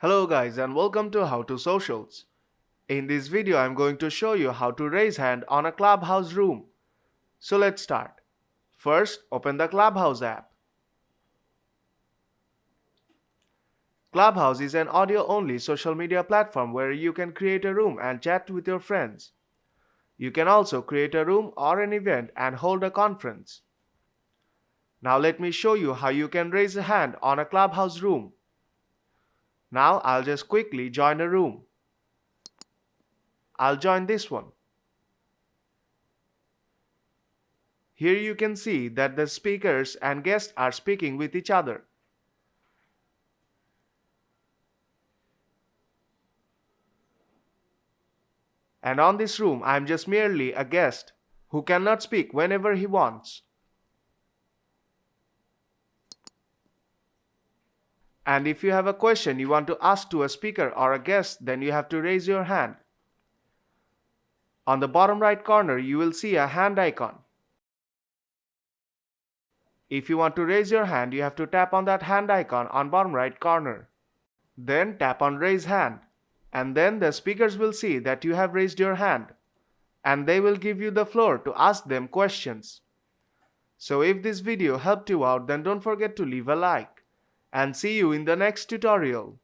Hello guys and welcome to How to Socials. In this video I'm going to show you how to raise hand on a Clubhouse room. So let's start. First, open the Clubhouse app. Clubhouse is an audio-only social media platform where you can create a room and chat with your friends. You can also create a room or an event and hold a conference. Now let me show you how you can raise a hand on a Clubhouse room. Now I'll just quickly join a room. I'll join this one. Here you can see that the speakers and guests are speaking with each other. And on this room, I am just merely a guest who cannot speak whenever he wants. And if you have a question you want to ask to a speaker or a guest, then you have to raise your hand. On the bottom right corner, you will see a hand icon. If you want to raise your hand, you have to tap on that hand icon on bottom right corner. Then tap on raise hand. And then the speakers will see that you have raised your hand. And they will give you the floor to ask them questions. So if this video helped you out, then don't forget to leave a like. And see you in the next tutorial.